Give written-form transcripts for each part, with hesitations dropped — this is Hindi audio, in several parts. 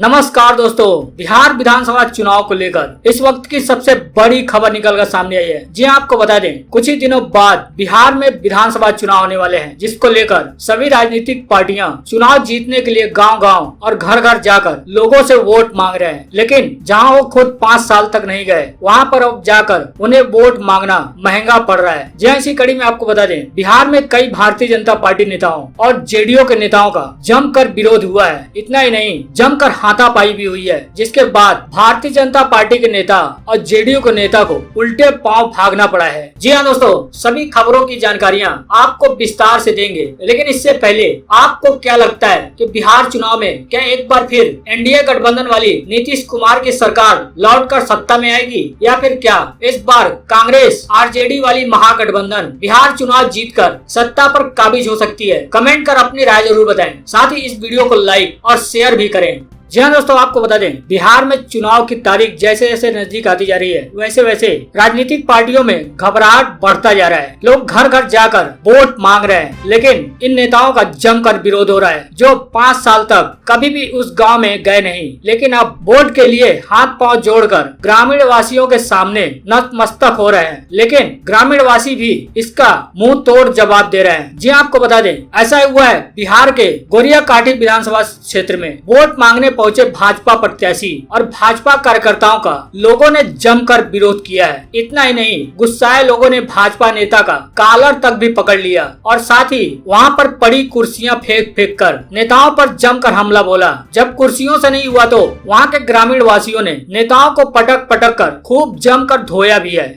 नमस्कार दोस्तों, बिहार विधानसभा चुनाव को लेकर इस वक्त की सबसे बड़ी खबर निकलकर सामने आई है। जी आपको बता दें, कुछ ही दिनों बाद बिहार में विधानसभा चुनाव होने वाले हैं, जिसको लेकर सभी राजनीतिक पार्टियां चुनाव जीतने के लिए गांव-गांव और घर-घर जाकर लोगों से वोट मांग रहे हैं। लेकिन जहां वो खुद 5 साल तक नहीं गए, वहां पर अब जाकर उन्हें वोट मांगना महंगा पड़ रहा है। जी इसी कड़ी में आपको बता दें, बिहार में कई भारतीय जनता पार्टी नेताओं और जेडीयू के नेताओं का जमकर विरोध हुआ है। इतना ही नहीं, जमकर हाथापाई भी हुई है, जिसके बाद भारतीय जनता पार्टी के नेता और जेडीयू के नेता को उल्टे पांव भागना पड़ा है। जी हाँ दोस्तों, सभी खबरों की जानकारियां आपको विस्तार से देंगे, लेकिन इससे पहले आपको क्या लगता है कि बिहार चुनाव में क्या एक बार फिर एनडीए गठबंधन वाली नीतीश कुमार की सरकार लौटकर सत्ता में आएगी, या फिर क्या इस बार कांग्रेस आरजेडी वाली महागठबंधन बिहार चुनाव जीतकर सत्ता पर काबिज हो सकती है? कमेंट कर अपनी राय जरूर बताएं। साथ ही इस वीडियो को लाइक और शेयर भी करें। जी हाँ दोस्तों, आपको बता दें, बिहार में चुनाव की तारीख जैसे जैसे नजदीक आती जा रही है, वैसे वैसे राजनीतिक पार्टियों में घबराहट बढ़ता जा रहा है। लोग घर घर जाकर वोट मांग रहे हैं, लेकिन इन नेताओं का जमकर विरोध हो रहा है, जो 5 साल तक कभी भी उस गांव में गए नहीं, लेकिन अब वोट के लिए हाथ पांव जोड़कर ग्रामीण वासियों के सामने नतमस्तक हो रहे हैं। लेकिन ग्रामीण वासी भी इसका मुंह तोड़ जवाब दे रहे हैं। जी आपको बता दें, ऐसा हुआ है बिहार के गोरियाकाठी विधानसभा क्षेत्र में वोट मांगने पहुंचे भाजपा प्रत्याशी और भाजपा कार्यकर्ताओं का लोगों ने जमकर विरोध किया है। इतना ही नहीं, गुस्साए लोगों ने भाजपा नेता का कॉलर तक भी पकड़ लिया और साथ ही वहां पर पड़ी कुर्सियां फेंक फेंक कर नेताओं पर जमकर हमला बोला। जब कुर्सियों से नहीं हुआ तो वहां के ग्रामीण वासियों ने नेताओं को पटक पटक कर खूब जमकर धोया भी है।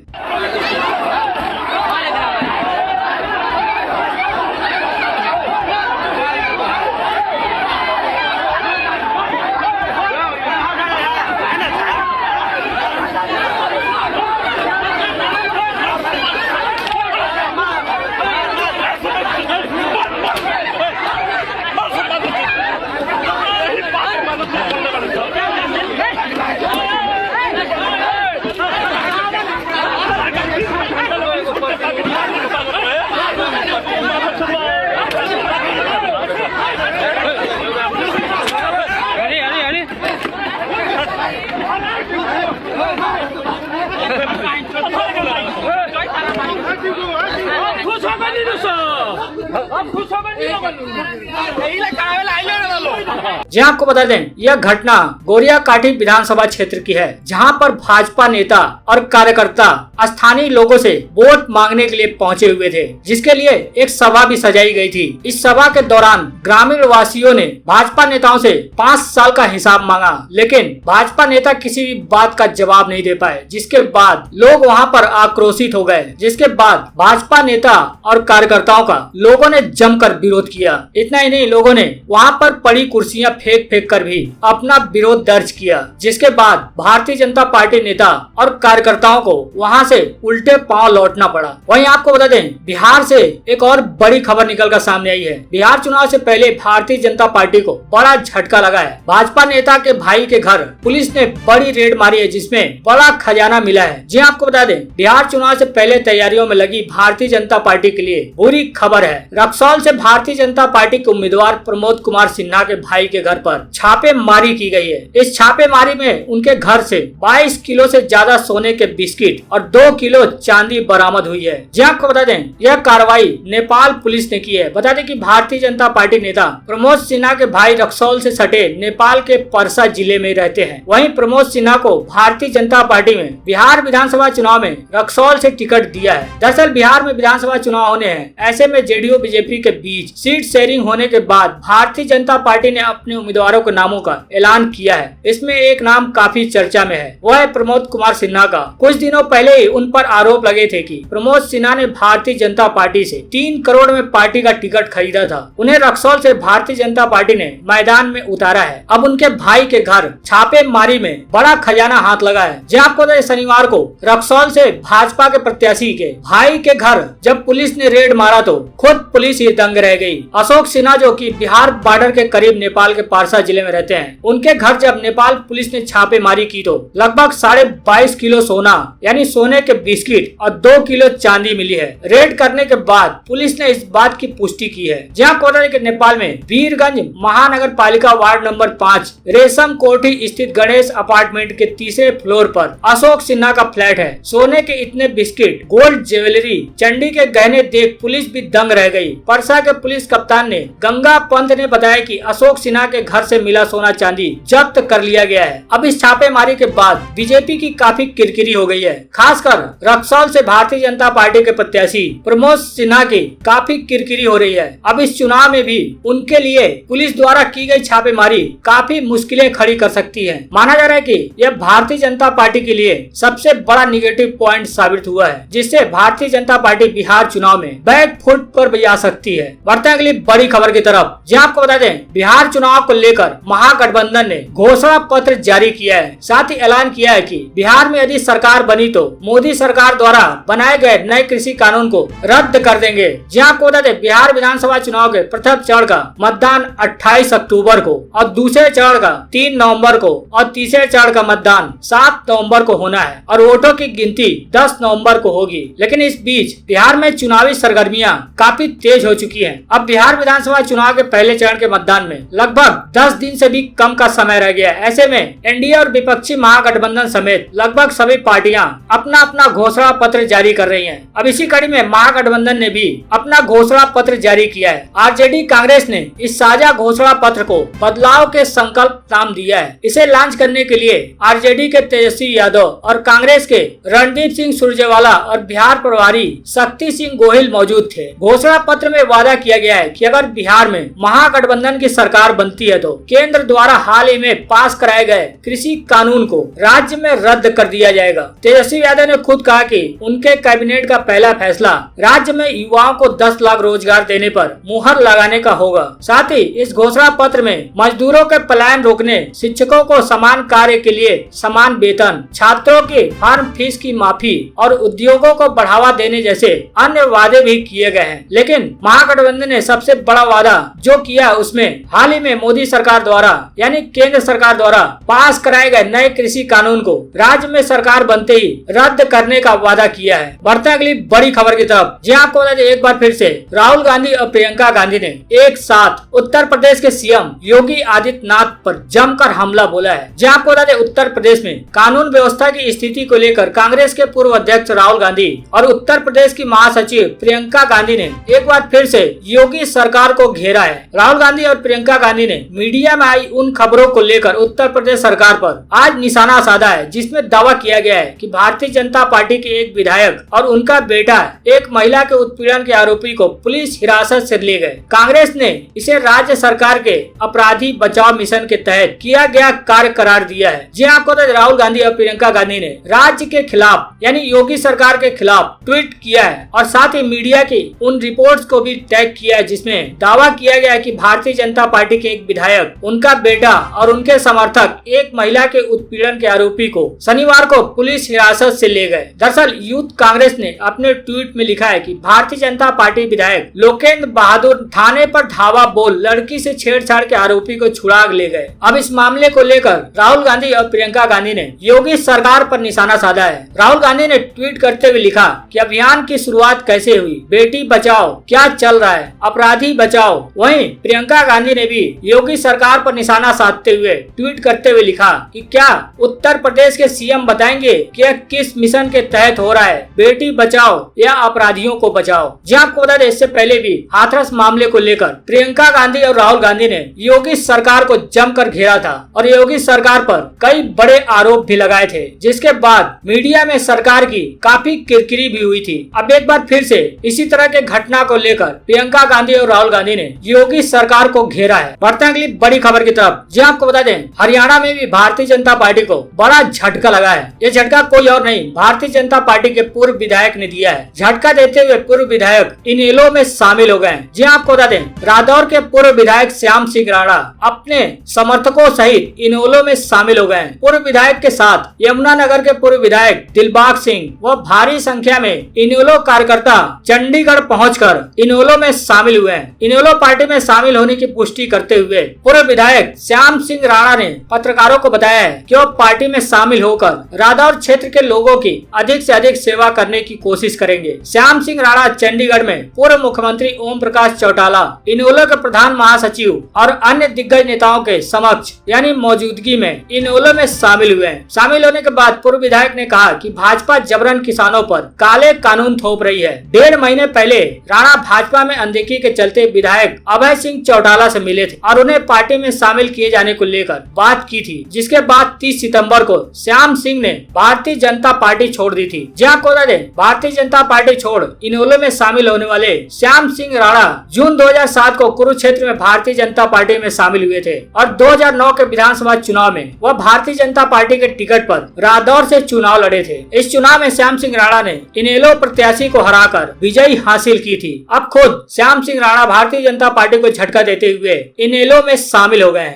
जी आपको बता दें, यह घटना गोरियाकाठी विधानसभा क्षेत्र की है, जहां पर भाजपा नेता और कार्यकर्ता स्थानीय लोगों से वोट मांगने के लिए पहुंचे हुए थे, जिसके लिए एक सभा भी सजाई गई थी। इस सभा के दौरान ग्रामीण वासियों ने भाजपा नेताओं से 5 साल का हिसाब मांगा, लेकिन भाजपा नेता किसी भी बात का जवाब नहीं दे पाए, जिसके बाद लोग वहां पर आक्रोशित हो गए। जिसके बाद भाजपा नेता और कार्यकर्ताओं का लोगों ने जमकर विरोध किया। इतना ही नहीं, लोगों ने वहां पर पड़ी कुर्सियां फेंक फेंक कर भी अपना विरोध दर्ज किया, जिसके बाद भारतीय जनता पार्टी नेता और कार्यकर्ताओं को वहां से उल्टे पांव लौटना पड़ा। वहीं आपको बता दें, बिहार से एक और बड़ी खबर निकलकर सामने आई है। बिहार चुनाव से पहले भारतीय जनता पार्टी को बड़ा झटका लगा है। भाजपा नेता के भाई के घर पुलिस ने बड़ी रेड मारी है, जिसमें बड़ा खजाना मिला है। जी आपको बता दें, बिहार चुनाव से पहले तैयारियों में लगी भारतीय जनता पार्टी के लिए बुरी खबर है। रक्सौल से भारतीय जनता पार्टी के उम्मीदवार प्रमोद कुमार सिन्हा के भाई के घर पर छापेमारी की गई है। इस छापेमारी में उनके घर से 22 किलो से ज्यादा सोने के बिस्किट और 2 किलो चांदी बरामद हुई है। जी आपको बता दें, यह कार्रवाई नेपाल पुलिस ने की है। बता दें कि भारतीय जनता पार्टी नेता प्रमोद सिन्हा के भाई रक्सौल से सटे नेपाल के परसा जिले में रहते हैं। वहीं प्रमोद सिन्हा को भारतीय जनता पार्टी में बिहार विधानसभा चुनाव में रक्सौल से टिकट दिया है। दरअसल बिहार में विधानसभा चुनाव होने हैं, ऐसे में जेडीयू बीजेपी के बीच सीट शेयरिंग होने के बाद भारतीय जनता पार्टी ने अपने उम्मीदवारों के नामों का ऐलान किया है। इसमें एक नाम काफी चर्चा में है, वह है प्रमोद कुमार सिन्हा का। कुछ दिनों पहले ही उन पर आरोप लगे थे कि प्रमोद सिन्हा ने भारतीय जनता पार्टी से 3 करोड़ में पार्टी का टिकट खरीदा था। उन्हें रक्सौल से भारतीय जनता पार्टी ने मैदान में उतारा है। अब उनके भाई के घर छापेमारी में बड़ा खजाना हाथ लगा है। जहाँ आपको शनिवार को रक्सौल से भाजपा के प्रत्याशी के भाई के घर जब पुलिस ने रेड मारा तो खुद पुलिस सी दंग रह गई। अशोक सिन्हा जो कि बिहार बॉर्डर के करीब नेपाल के पारसा जिले में रहते हैं, उनके घर जब नेपाल पुलिस ने छापेमारी की तो लगभग 22.5 किलो सोना यानी सोने के बिस्किट और 2 किलो चांदी मिली है। रेड करने के बाद पुलिस ने इस बात की पुष्टि की है। जहाँ कोटा के नेपाल में वीरगंज महानगर पालिका वार्ड नंबर 5 रेशम कोठी स्थित गणेश अपार्टमेंट के तीसरे फ्लोर पर अशोक सिन्हा का फ्लैट है। सोने के इतने बिस्किट, गोल्ड ज्वेलरी, चंडी के गहने देख पुलिस भी दंग रह गई। परसा के पुलिस कप्तान ने गंगा पंत ने बताया कि अशोक सिन्हा के घर से मिला सोना चांदी जब्त कर लिया गया है। अब इस छापेमारी के बाद बीजेपी की काफी किरकिरी हो गई है। खासकर रक्सौल से भारतीय जनता पार्टी के प्रत्याशी प्रमोद सिन्हा की काफी किरकिरी हो रही है। अब इस चुनाव में भी उनके लिए पुलिस द्वारा की गई छापेमारी काफी मुश्किलें खड़ी कर सकती है। माना जा रहा है कि यह भारतीय जनता पार्टी के लिए सबसे बड़ा निगेटिव पॉइंट साबित हुआ है, जिससे भारतीय जनता पार्टी बिहार चुनाव में बैक फुट पर भी आ सकती है। बढ़ते हैं अगली बड़ी खबर की तरफ, जहां आपको बता दें बिहार चुनाव को लेकर महागठबंधन ने घोषणा पत्र जारी किया है। साथ ही ऐलान किया है कि बिहार में यदि सरकार बनी तो मोदी सरकार द्वारा बनाए गए नए कृषि कानून को रद्द कर देंगे। जहां आपको बता दें बिहार विधानसभा चुनाव के प्रथम चरण का मतदान 28 अक्टूबर को और दूसरे चरण का 3 नवंबर को और तीसरे चरण का मतदान 7 नवंबर को होना है और वोटों की गिनती 10 नवंबर को होगी। लेकिन इस बीच बिहार में चुनावी सरगर्मियां काफी तेज हो चुकी हैं। अब बिहार विधानसभा चुनाव के पहले चरण के मतदान में लगभग 10 दिन से भी कम का समय रह गया है। ऐसे में एनडीए और विपक्षी महागठबंधन समेत लगभग सभी पार्टियां अपना अपना घोषणा पत्र जारी कर रही हैं। अब इसी कड़ी में महागठबंधन ने भी अपना घोषणा पत्र जारी किया है। आरजेडी कांग्रेस ने इस साझा घोषणा पत्र को बदलाव के संकल्प नाम दिया है। इसे लॉन्च करने के लिए आरजेडी के तेजस्वी यादव और कांग्रेस के रणदीप सिंह सुरजेवाला और बिहार प्रभारी शक्ति सिंह गोहिल मौजूद थे। घोषणा पत्र में वादा किया गया है कि अगर बिहार में महागठबंधन की सरकार बनती है तो केंद्र द्वारा हाल ही में पास कराए गए कृषि कानून को राज्य में रद्द कर दिया जाएगा। तेजस्वी यादव ने खुद कहा कि उनके कैबिनेट का पहला फैसला राज्य में युवाओं को 10 लाख रोजगार देने पर मुहर लगाने का होगा। साथ ही इस घोषणा पत्र में मजदूरों के पलायन रोकने, शिक्षकों को समान कार्य के लिए समान वेतन, छात्रों की फार्म फीस की माफी और उद्योगों को बढ़ावा देने जैसे अन्य वादे भी किए गए हैं। लेकिन महागठबंधन ने सबसे बड़ा वादा जो किया उसमें हाल ही में मोदी सरकार द्वारा यानी केंद्र सरकार द्वारा पास कराए गए नए कृषि कानून को राज्य में सरकार बनते ही रद्द करने का वादा किया है। बढ़ते अगली बड़ी खबर की तरफ, जहां आपको बता दें एक बार फिर से राहुल गांधी और प्रियंका गांधी ने एक साथ उत्तर प्रदेश के सीएम योगी आदित्यनाथ पर जमकर हमला बोला है। जहां आपको बता दें उत्तर प्रदेश में कानून व्यवस्था की स्थिति को लेकर कांग्रेस के पूर्व अध्यक्ष राहुल गांधी और उत्तर प्रदेश की महासचिव प्रियंका गांधी ने एक बार फिर से योगी सरकार को घेरा है। राहुल गांधी और प्रियंका गांधी ने मीडिया में आई उन खबरों को लेकर उत्तर प्रदेश सरकार पर आज निशाना साधा है, जिसमें दावा किया गया है कि भारतीय जनता पार्टी के एक विधायक और उनका बेटा एक महिला के उत्पीड़न के आरोपी को पुलिस हिरासत से ले गए। कांग्रेस ने इसे राज्य सरकार के अपराधी बचाव मिशन के तहत किया गया कार्य करार दिया है। जी आपको राहुल गांधी और प्रियंका गांधी ने राज्य के खिलाफ यानी योगी सरकार के खिलाफ ट्वीट किया है और साथ ही मीडिया की उन रिपोर्ट्स को भी टैग किया है, जिसमें दावा किया गया है कि भारतीय जनता पार्टी के एक विधायक, उनका बेटा और उनके समर्थक एक महिला के उत्पीड़न के आरोपी को शनिवार को पुलिस हिरासत से ले गए। दरअसल यूथ कांग्रेस ने अपने ट्वीट में लिखा है कि भारतीय जनता पार्टी विधायक लोकेंद्र बहादुर थाने पर धावा बोल लड़की से छेड़छाड़ के आरोपी को छुड़ा ले गए। अब इस मामले को लेकर राहुल गांधी और प्रियंका गांधी ने योगी सरकार पर निशाना साधा है। राहुल गांधी ने ट्वीट करते हुए लिखा कि अभियान की शुरुआत कैसे हुई, बेटी बचाओ क्या चल रहा है, अपराधी बचाओ। वहीं प्रियंका गांधी ने भी योगी सरकार पर निशाना साधते हुए ट्वीट करते हुए लिखा कि क्या उत्तर प्रदेश के सीएम बताएंगे कि यह किस मिशन के तहत हो रहा है, बेटी बचाओ या अपराधियों को बचाओ। जी आपको बता दें इससे पहले भी हाथरस मामले को लेकर प्रियंका गांधी और राहुल गांधी ने योगी सरकार को जमकर घेरा था और योगी सरकार पर कई बड़े आरोप भी लगाए थे, जिसके बाद मीडिया में सरकार की काफी किरकिरी भी हुई थी। अब एक बार फिर से इसी तरह के घटना को लेकर प्रियंका गांधी और राहुल गांधी ने योगी सरकार को घेरा है। बढ़ते अगली बड़ी खबर की तरफ, जी आपको बता दें हरियाणा में भी भारतीय जनता पार्टी को बड़ा झटका लगा है। ये झटका कोई और नहीं भारतीय जनता पार्टी के पूर्व विधायक ने दिया है। झटका देते हुए पूर्व विधायक इनेलो में शामिल हो गए हैं। जी आपको बता दें रादौर के पूर्व विधायक श्याम सिंह राणा अपने समर्थकों सहित इनेलो में शामिल हो गए हैं। पूर्व विधायक के साथ यमुनानगर के पूर्व विधायक दिलबाग सिंह व भारी संख्या में इनेलो कार्यकर्ता चंडीगढ़ पहुंचकर इनेलो में शामिल हुए हैं। इनेलो पार्टी में शामिल होने की पुष्टि करते हुए पूर्व विधायक श्याम सिंह राणा ने पत्रकारों को बताया है कि वो पार्टी में शामिल होकर रादौर क्षेत्र के लोगों की अधिक से अधिक सेवा करने की कोशिश करेंगे। श्याम सिंह राणा चंडीगढ़ में पूर्व मुख्यमंत्री ओम प्रकाश चौटाला, इनेलो के प्रधान महासचिव और अन्य दिग्गज नेताओं के समक्ष यानी मौजूदगी में इनेलो में शामिल हुए हैं। शामिल होने के बाद पूर्व विधायक ने कहा कि भाजपा जबरन किसानों पर काले कानून थोप रही है। 1.5 महीने पहले राणा भाजपा में अनदेखी के चलते विधायक अभय सिंह चौटाला से मिले थे और उन्हें पार्टी में शामिल किए जाने को लेकर बात की थी, जिसके बाद 30 सितंबर को श्याम सिंह ने भारतीय जनता पार्टी छोड़ दी थी। जहाँ को बता दें, भारतीय जनता पार्टी छोड़ इनेलो में शामिल होने वाले श्याम सिंह राणा जून 2007 को कुरुक्षेत्र में भारतीय जनता पार्टी में शामिल हुए थे और 2009 के विधानसभा चुनाव में वह भारतीय जनता पार्टी के टिकट पर रादौर से चुनाव लड़े थे। इस चुनाव में श्याम सिंह राणा ने इनेलो प्रत्याशी को हराकर विजयी हासिल की थी। अब खुद श्याम सिंह राणा भारतीय जनता पार्टी को झटका देते हुए इनेलो में शामिल हो गए हैं।